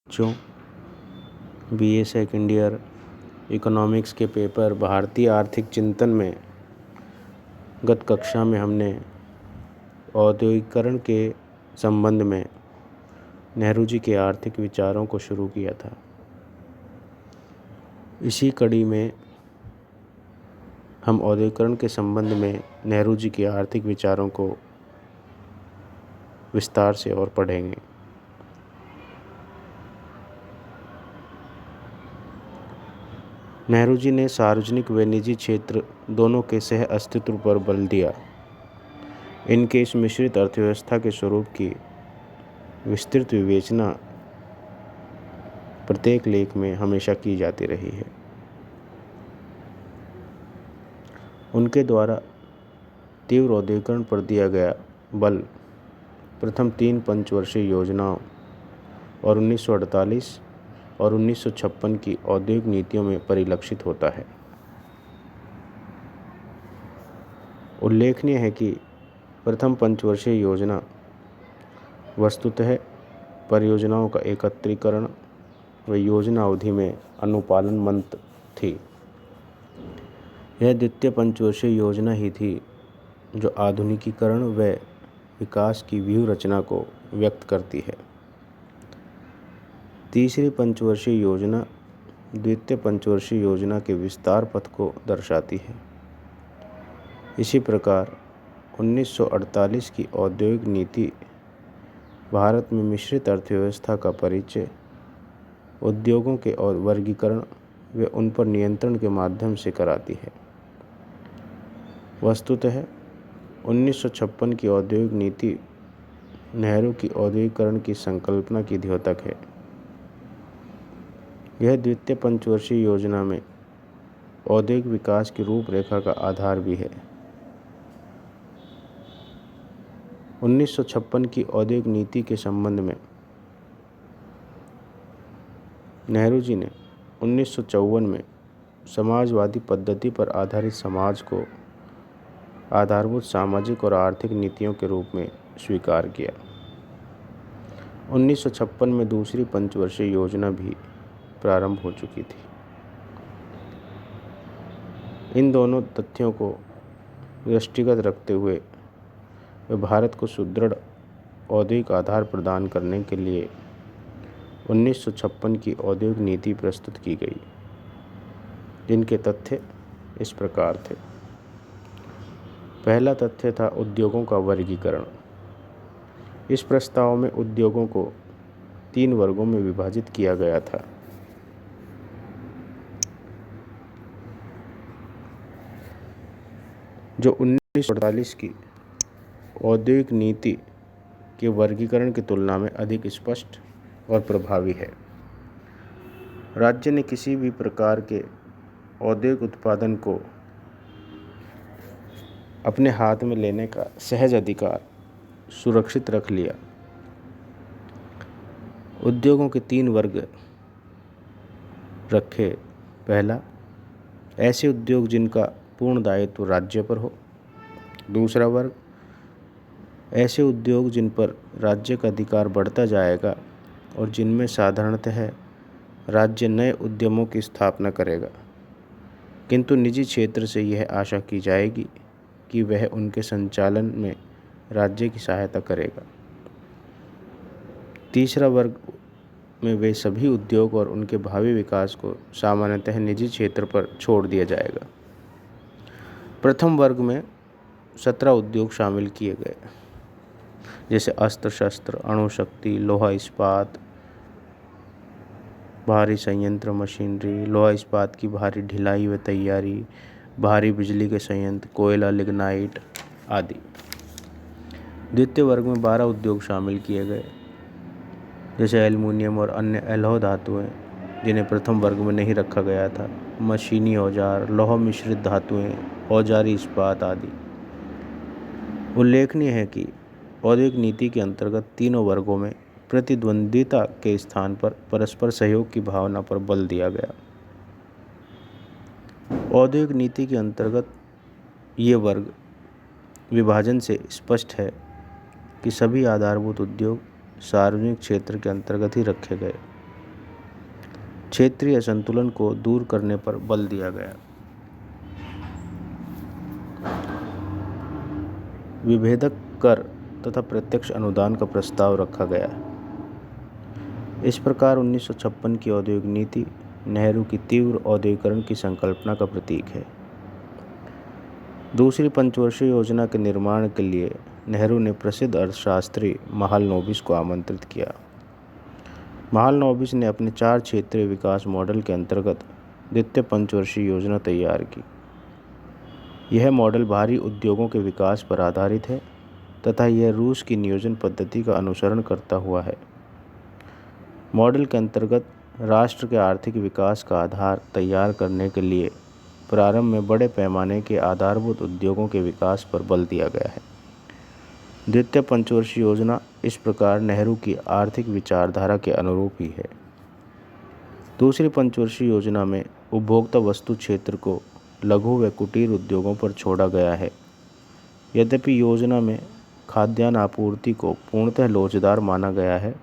बच्चों, BA second year economics के paper भारतीय आर्थिक चिंतन में गत कक्षा में हमने औद्योगिकरण के संबंध में नेहरू जी के आर्थिक विचारों को शुरू किया था। इसी कड़ी में हम औद्योगिकरण के संबंध में नेहरू जी के आर्थिक विचारों को विस्तार से और पढ़ेंगे। नेहरू जी ने सार्वजनिक व निजी क्षेत्र दोनों के सह अस्तित्व पर बल दिया। इनके इस मिश्रित अर्थव्यवस्था के स्वरूप की विस्तृत विवेचना प्रत्येक लेख में हमेशा की जाती रही है। उनके द्वारा तीव्र औद्योगिकरण पर दिया गया बल प्रथम 3 पंचवर्षीय योजनाओं और 1948 और 1956 की औद्योगिक नीतियों में परिलक्षित होता है। उल्लेखनीय है कि प्रथम पंचवर्षीय योजना वस्तुतः परियोजनाओं का एकत्रीकरण व योजना अवधि में अनुपालन मंत्र थी। यह द्वितीय पंचवर्षीय योजना ही थी जो आधुनिकीकरण व विकास की व्यूह रचना को व्यक्त करती है। तीसरी पंचवर्षीय योजना द्वितीय पंचवर्षीय योजना के विस्तार पथ को दर्शाती है। इसी प्रकार 1948 की औद्योगिक नीति भारत में मिश्रित अर्थव्यवस्था का परिचय, उद्योगों के और वर्गीकरण व उन पर नियंत्रण के माध्यम से कराती है। वस्तुतः 1956 की औद्योगिक नीति नेहरू की औद्योगिकरण की संकल्पना की द्योतक है। यह द्वितीय पंचवर्षीय योजना में औद्योगिक विकास की रूपरेखा का आधार भी है। 1956 की औद्योगिक नीति के संबंध में नेहरू जी ने 1954 में समाजवादी पद्धति पर आधारित समाज को आधारभूत सामाजिक और आर्थिक नीतियों के रूप में स्वीकार किया। 1956 में दूसरी पंचवर्षीय योजना भी प्रारंभ हो चुकी थी। इन दोनों तथ्यों को दृष्टिगत रखते हुए वे भारत को सुदृढ़ औद्योगिक आधार प्रदान करने के लिए 1956 की औद्योगिक नीति प्रस्तुत की गई, जिनके तथ्य इस प्रकार थे। पहला तथ्य था उद्योगों का वर्गीकरण। इस प्रस्ताव में उद्योगों को 3 वर्गों में विभाजित किया गया था। जो 1948 की औद्योगिक नीति के वर्गीकरण की तुलना में अधिक स्पष्ट और प्रभावी है। राज्य ने किसी भी प्रकार के औद्योगिक उत्पादन को अपने हाथ में लेने का सहज अधिकार सुरक्षित रख लिया। उद्योगों के 3 वर्ग रखे। पहला, ऐसे उद्योग जिनका पूर्ण दायित्व राज्य पर हो। दूसरा वर्ग, ऐसे उद्योग जिन पर राज्य का अधिकार बढ़ता जाएगा और जिनमें साधारणतः राज्य नए उद्यमों की स्थापना करेगा, किंतु निजी क्षेत्र से यह आशा की जाएगी कि वह उनके संचालन में राज्य की सहायता करेगा। तीसरा वर्ग में वे सभी उद्योग और उनके भावी विकास को सामान्यतः निजी क्षेत्र पर छोड़ दिया जाएगा। प्रथम वर्ग में 17 उद्योग शामिल किए गए, जैसे अस्त्र शस्त्र, अणुशक्ति, लोहा इस्पात, भारी संयंत्र मशीनरी, लोहा इस्पात की भारी ढिलाई व तैयारी, भारी बिजली के संयंत्र, कोयला, लिग्नाइट आदि। द्वितीय वर्ग में 12 उद्योग शामिल किए गए, जैसे एल्युमिनियम और अन्य अलौह धातुएं, जिन्हें प्रथम वर्ग में नहीं रखा गया था, मशीनी औजार, लौह मिश्रित धातुएं, औजारी इस्पात आदि। उल्लेखनीय है कि औद्योगिक नीति के अंतर्गत तीनों वर्गों में प्रतिद्वंद्विता के स्थान पर परस्पर सहयोग की भावना पर बल दिया गया। औद्योगिक नीति के अंतर्गत ये वर्ग विभाजन से स्पष्ट है कि सभी आधारभूत उद्योग सार्वजनिक क्षेत्र के अंतर्गत ही रखे गए। क्षेत्रीय असंतुलन को दूर करने पर बल दिया गया। विभेदक कर तथा प्रत्यक्ष अनुदान का प्रस्ताव रखा गया। इस प्रकार 1956 की औद्योगिक नीति नेहरू की तीव्र औद्योगिकरण की संकल्पना का प्रतीक है। दूसरी पंचवर्षीय योजना के निर्माण के लिए नेहरू ने प्रसिद्ध अर्थशास्त्री महालनोबिस को आमंत्रित किया। महालनोबिस ने अपने 4 क्षेत्रीय विकास मॉडल के अंतर्गत द्वितीय पंचवर्षीय योजना तैयार की। यह मॉडल भारी उद्योगों के विकास पर आधारित है तथा यह रूस की नियोजन पद्धति का अनुसरण करता हुआ है। मॉडल के अंतर्गत राष्ट्र के आर्थिक विकास का आधार तैयार करने के लिए प्रारंभ में बड़े पैमाने के आधारभूत उद्योगों के विकास पर बल दिया गया है। द्वितीय पंचवर्षीय योजना इस प्रकार नेहरू की आर्थिक विचारधारा के अनुरूप ही है। दूसरी पंचवर्षीय योजना में उपभोक्ता वस्तु क्षेत्र को लघु व कुटीर उद्योगों पर छोड़ा गया है। यद्यपि योजना में खाद्यान्न आपूर्ति को पूर्णतः लोचदार माना गया है,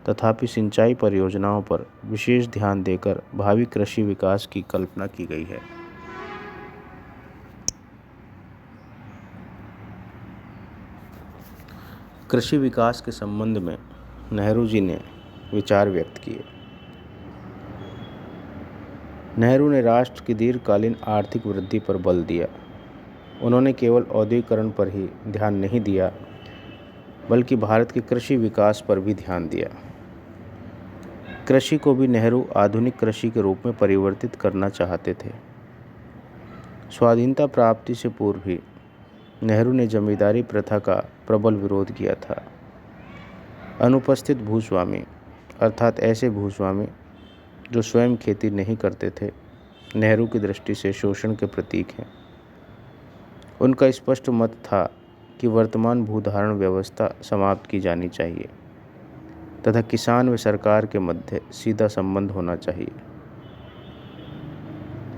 तथापि सिंचाई परियोजनाओं पर विशेष ध्यान देकर भावी कृषि विकास की कल्पना की गई है। कृषि विकास के संबंध में नेहरू जी ने विचार व्यक्त किए। नेहरू ने राष्ट्र की दीर्घकालीन आर्थिक वृद्धि पर बल दिया। उन्होंने केवल औद्योगिकरण पर ही ध्यान नहीं दिया, बल्कि भारत के कृषि विकास पर भी ध्यान दिया। कृषि को भी नेहरू आधुनिक कृषि के रूप में परिवर्तित करना चाहते थे। स्वाधीनता प्राप्ति से पूर्व भी नेहरू ने जमींदारी प्रथा का प्रबल विरोध किया था। अनुपस्थित भूस्वामी अर्थात ऐसे भूस्वामी जो स्वयं खेती नहीं करते थे, नेहरू की दृष्टि से शोषण के प्रतीक हैं। उनका स्पष्ट मत था कि वर्तमान भूधारण व्यवस्था समाप्त की जानी चाहिए तथा किसान व सरकार के मध्य सीधा संबंध होना चाहिए।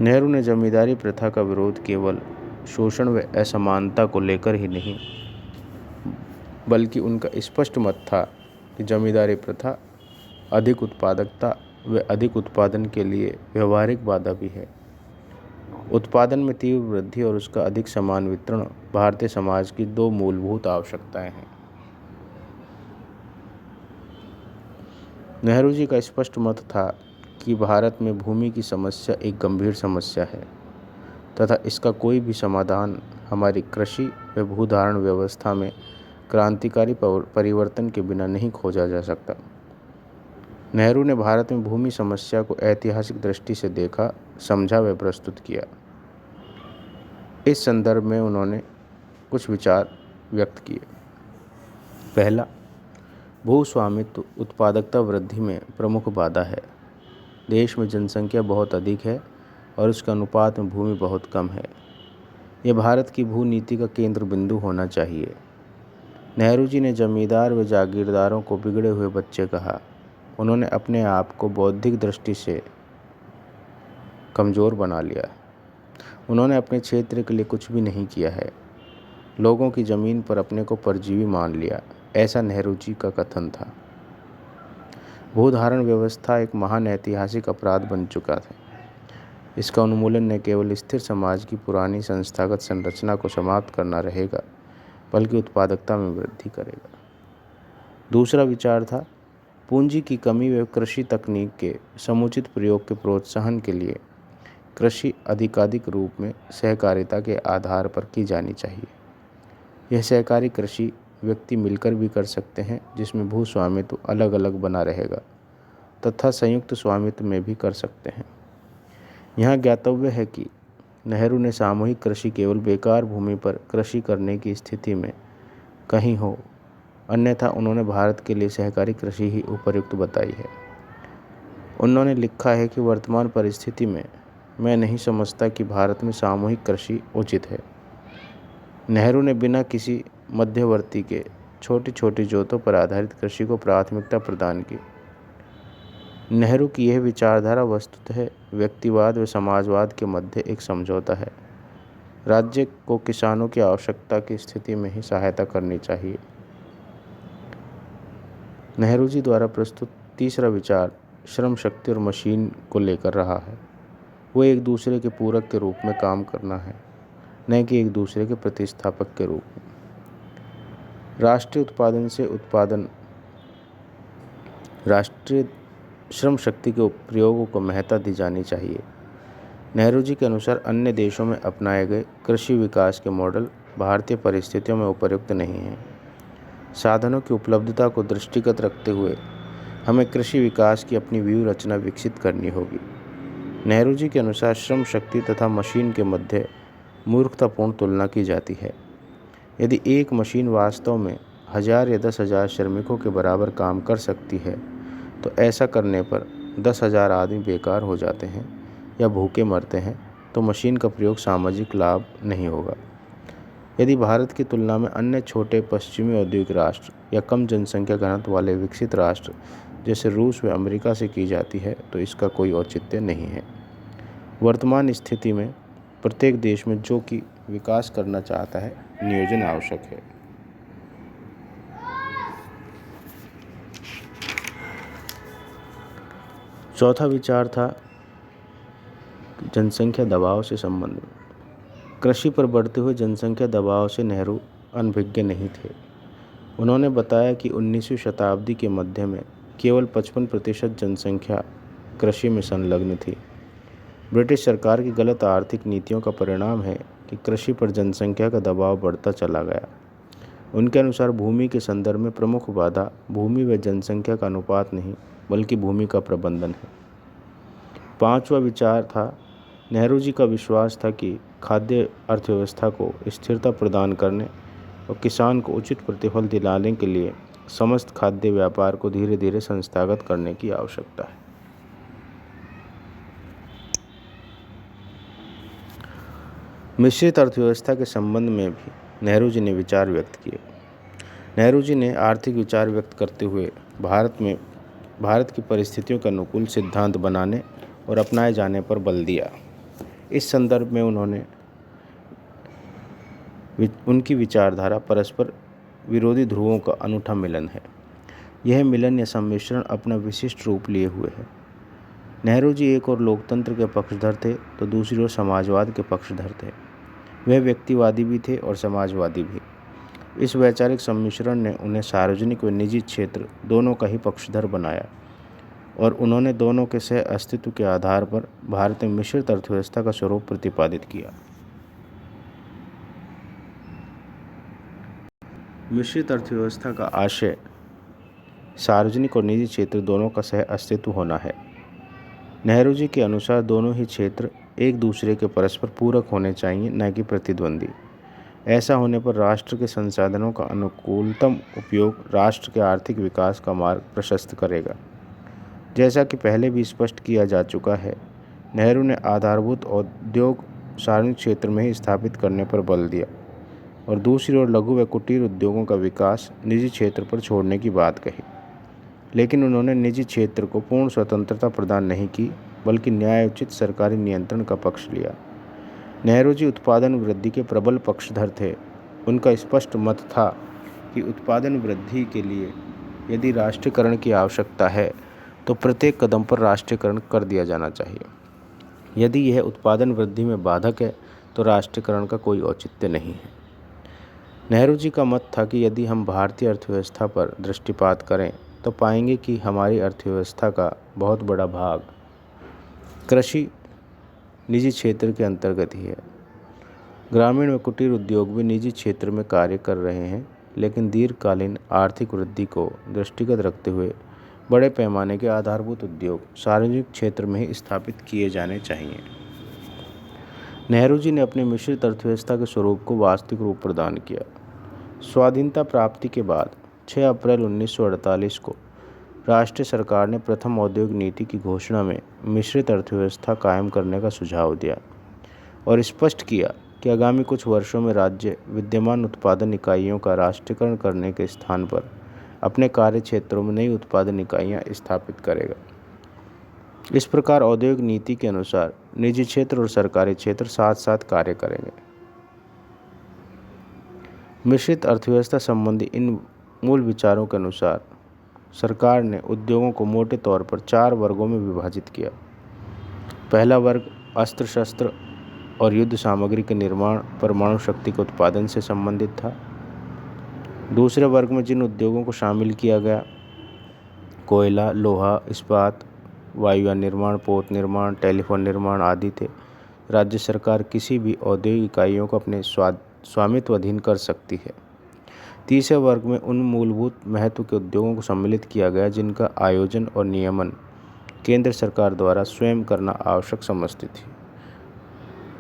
नेहरू ने जमींदारी प्रथा का विरोध केवल शोषण व असमानता को लेकर ही नहीं, बल्कि उनका स्पष्ट मत था कि जमींदारी प्रथा अधिक उत्पादकता व अधिक उत्पादन के लिए व्यवहारिक बाधा भी है। उत्पादन में तीव्र वृद्धि और उसका अधिक समान वितरण भारतीय समाज की 2 मूलभूत आवश्यकताएं हैं। नेहरू जी का स्पष्ट मत था कि भारत में भूमि की समस्या एक गंभीर समस्या है तथा इसका कोई भी समाधान हमारी कृषि व भूधारण व्यवस्था में क्रांतिकारी परिवर्तन के बिना नहीं खोजा जा सकता। नेहरू ने भारत में भूमि समस्या को ऐतिहासिक दृष्टि से देखा, समझा व प्रस्तुत किया। इस संदर्भ में उन्होंने कुछ विचार व्यक्त किए। पहला, भूस्वामित्व उत्पादकता वृद्धि में प्रमुख बाधा है। देश में जनसंख्या बहुत अधिक है और उसके अनुपात में भूमि बहुत कम है। यह भारत की भू नीति का केंद्र बिंदु होना चाहिए। नेहरू जी ने जमींदार व जागीरदारों को बिगड़े हुए बच्चे कहा। उन्होंने अपने आप को बौद्धिक दृष्टि से कमज़ोर बना लिया। उन्होंने अपने क्षेत्र के लिए कुछ भी नहीं किया है। लोगों की ज़मीन पर अपने को परजीवी मान लिया, ऐसा नेहरू जी का कथन था। भूधारण व्यवस्था एक महान ऐतिहासिक अपराध बन चुका था। इसका उन्मूलन न केवल स्थिर समाज की पुरानी संस्थागत संरचना को समाप्त करना रहेगा, बल्कि उत्पादकता में वृद्धि करेगा। दूसरा विचार था, पूंजी की कमी व कृषि तकनीक के समुचित प्रयोग के प्रोत्साहन के लिए कृषि अधिकाधिक रूप में सहकारिता के आधार पर की जानी चाहिए। यह सहकारी कृषि व्यक्ति मिलकर भी कर सकते हैं, जिसमें भू स्वामित्व अलग अलग बना रहेगा, तथा संयुक्त स्वामित्व में भी कर सकते हैं। यहाँ ज्ञातव्य है कि नेहरू ने सामूहिक कृषि केवल बेकार भूमि पर कृषि करने की स्थिति में कहीं हो, अन्यथा उन्होंने भारत के लिए सहकारी कृषि ही उपयुक्त बताई है। उन्होंने लिखा है कि वर्तमान परिस्थिति में मैं नहीं समझता कि भारत में सामूहिक कृषि उचित है। नेहरू ने बिना किसी मध्यवर्ती के छोटी छोटी जोतों पर आधारित कृषि को प्राथमिकता प्रदान की। नेहरू की यह विचारधारा वस्तुतः व्यक्तिवाद व समाजवाद के मध्य एक समझौता है। राज्य को किसानों की आवश्यकता की स्थिति में ही सहायता करनी चाहिए। नेहरू जी द्वारा प्रस्तुत तीसरा विचार श्रम शक्ति और मशीन को लेकर रहा है, वो एक दूसरे के पूरक के रूप में काम करना है, न कि एक दूसरे के प्रतिस्थापक के रूप में। राष्ट्रीय श्रम शक्ति के प्रयोगों को महत्ता दी जानी चाहिए। नेहरू जी के अनुसार अन्य देशों में अपनाए गए कृषि विकास के मॉडल भारतीय परिस्थितियों में उपयुक्त नहीं हैं। साधनों की उपलब्धता को दृष्टिगत रखते हुए हमें कृषि विकास की अपनी व्यूह रचना विकसित करनी होगी। नेहरू जी के अनुसार श्रम शक्ति तथा मशीन के मध्य मूर्खतापूर्ण तुलना की जाती है। यदि एक मशीन वास्तव में 1000 या 10,000 श्रमिकों के बराबर काम कर सकती है, तो ऐसा करने पर 10,000 आदमी बेकार हो जाते हैं या भूखे मरते हैं, तो मशीन का प्रयोग सामाजिक लाभ नहीं होगा। यदि भारत की तुलना में अन्य छोटे पश्चिमी औद्योगिक राष्ट्र या कम जनसंख्या घनत्व वाले विकसित राष्ट्र जैसे रूस व अमेरिका से की जाती है, तो इसका कोई औचित्य नहीं है। वर्तमान स्थिति में प्रत्येक देश में जो कि विकास करना चाहता है, नियोजन आवश्यक है। चौथा विचार था जनसंख्या दबाव से संबंधित। कृषि पर बढ़ते हुए जनसंख्या दबाव से नेहरू अनभिज्ञ नहीं थे। उन्होंने बताया कि 19वीं शताब्दी के मध्य में केवल 55% जनसंख्या कृषि में संलग्न थी। ब्रिटिश सरकार की गलत आर्थिक नीतियों का परिणाम है कि कृषि पर जनसंख्या का दबाव बढ़ता चला गया। उनके अनुसार भूमि के संदर्भ में प्रमुख बाधा भूमि व जनसंख्या का अनुपात नहीं, बल्कि भूमि का प्रबंधन है। पांचवा विचार था, नेहरू जी का विश्वास था कि खाद्य अर्थव्यवस्था को स्थिरता प्रदान करने और किसान को उचित प्रतिफल दिलाने के लिए समस्त खाद्य व्यापार को धीरे धीरे संस्थागत करने की आवश्यकता है। मिश्रित अर्थव्यवस्था के संबंध में भी नेहरू जी ने विचार व्यक्त किए। नेहरू जी ने आर्थिक विचार व्यक्त करते हुए भारत की परिस्थितियों के अनुकूल सिद्धांत बनाने और अपनाए जाने पर बल दिया। इस संदर्भ में उनकी विचारधारा परस्पर विरोधी ध्रुवों का अनूठा मिलन है। यह मिलन या सम्मिश्रण अपना विशिष्ट रूप लिए हुए है। नेहरू जी एक ओर लोकतंत्र के पक्षधर थे, तो दूसरी ओर समाजवाद के पक्षधर थे। वे व्यक्तिवादी भी थे और समाजवादी भी। इस वैचारिक सम्मिश्रण ने उन्हें सार्वजनिक व निजी क्षेत्र दोनों का ही पक्षधर बनाया और उन्होंने दोनों के सह अस्तित्व के आधार पर भारत में मिश्रित अर्थव्यवस्था का स्वरूप प्रतिपादित किया। मिश्रित अर्थव्यवस्था का आशय सार्वजनिक और निजी क्षेत्र दोनों का सह अस्तित्व होना है। नेहरू जी के अनुसार दोनों ही क्षेत्र एक दूसरे के परस्पर पूरक होने चाहिए, न कि प्रतिद्वंदी। ऐसा होने पर राष्ट्र के संसाधनों का अनुकूलतम उपयोग राष्ट्र के आर्थिक विकास का मार्ग प्रशस्त करेगा। जैसा कि पहले भी स्पष्ट किया जा चुका है, नेहरू ने आधारभूत उद्योग सार्वजनिक क्षेत्र में ही स्थापित करने पर बल दिया और दूसरी ओर लघु व कुटीर उद्योगों का विकास निजी क्षेत्र पर छोड़ने की बात कही। लेकिन उन्होंने निजी क्षेत्र को पूर्ण स्वतंत्रता प्रदान नहीं की, बल्कि न्यायोचित सरकारी नियंत्रण का पक्ष लिया। नेहरू जी उत्पादन वृद्धि के प्रबल पक्षधर थे। उनका स्पष्ट मत था कि उत्पादन वृद्धि के लिए यदि राष्ट्रीयकरण की आवश्यकता है, तो प्रत्येक कदम पर राष्ट्रीयकरण कर दिया जाना चाहिए। यदि यह उत्पादन वृद्धि में बाधक है, तो राष्ट्रीयकरण का कोई औचित्य नहीं है। नेहरू जी का मत था कि यदि हम भारतीय अर्थव्यवस्था पर दृष्टिपात करें, तो पाएंगे कि हमारी अर्थव्यवस्था का बहुत बड़ा भाग कृषि निजी क्षेत्र के अंतर्गत ही है। ग्रामीण व कुटीर उद्योग भी निजी क्षेत्र में कार्य कर रहे हैं, लेकिन दीर्घकालीन आर्थिक वृद्धि को दृष्टिगत रखते हुए बड़े पैमाने के आधारभूत उद्योग सार्वजनिक क्षेत्र में ही स्थापित किए जाने चाहिए। नेहरू जी ने अपनी मिश्रित अर्थव्यवस्था के स्वरूप को वास्तविक रूप प्रदान किया। स्वाधीनता प्राप्ति के बाद 6 अप्रैल 1948 को राष्ट्रीय सरकार ने प्रथम औद्योगिक नीति की घोषणा में मिश्रित अर्थव्यवस्था कायम करने का सुझाव दिया और स्पष्ट किया कि आगामी कुछ वर्षों में राज्य विद्यमान उत्पादन इकाइयों का राष्ट्रीयकरण करने के स्थान पर अपने कार्य क्षेत्रों में नई उत्पादन इकाइयाँ स्थापित करेगा। इस प्रकार औद्योगिक नीति के अनुसार निजी क्षेत्र और सरकारी क्षेत्र साथ साथ कार्य करेंगे। मिश्रित अर्थव्यवस्था संबंधी इन मूल विचारों के अनुसार सरकार ने उद्योगों को मोटे तौर पर 4 वर्गों में विभाजित किया। पहला वर्ग अस्त्र शस्त्र और युद्ध सामग्री के निर्माण, परमाणु शक्ति के उत्पादन से संबंधित था। दूसरे वर्ग में जिन उद्योगों को शामिल किया गया, कोयला, लोहा, इस्पात, वायुयान निर्माण, पोत निर्माण, टेलीफोन निर्माण आदि थे। राज्य सरकार किसी भी औद्योगिक इकाइयों को अपने स्वामित्व अधीन कर सकती है। तीसरे वर्ग में उन मूलभूत महत्व के उद्योगों को सम्मिलित किया गया जिनका आयोजन और नियमन केंद्र सरकार द्वारा स्वयं करना आवश्यक समझती थी।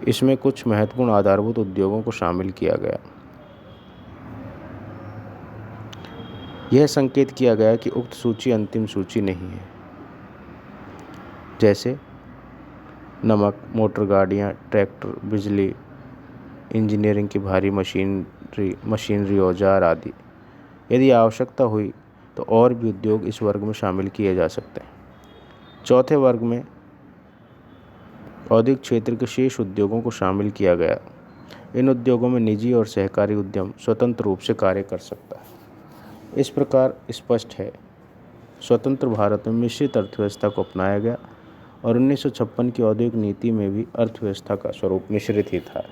इसमें कुछ महत्वपूर्ण आधारभूत उद्योगों को शामिल किया गया। यह संकेत किया गया कि उक्त सूची अंतिम सूची नहीं है। जैसे नमक, मोटर गाड़ियाँ, ट्रैक्टर, बिजली, इंजीनियरिंग की भारी मशीनरी, औजार आदि। यदि आवश्यकता हुई तो और भी उद्योग इस वर्ग में शामिल किए जा सकते हैं। चौथे वर्ग में औद्योगिक क्षेत्र के शेष उद्योगों को शामिल किया गया। इन उद्योगों में निजी और सहकारी उद्यम स्वतंत्र रूप से कार्य कर सकता है। इस प्रकार स्पष्ट है, स्वतंत्र भारत में मिश्रित अर्थव्यवस्था को अपनाया गया और 1956 की औद्योगिक नीति में भी अर्थव्यवस्था का स्वरूप मिश्रित ही था।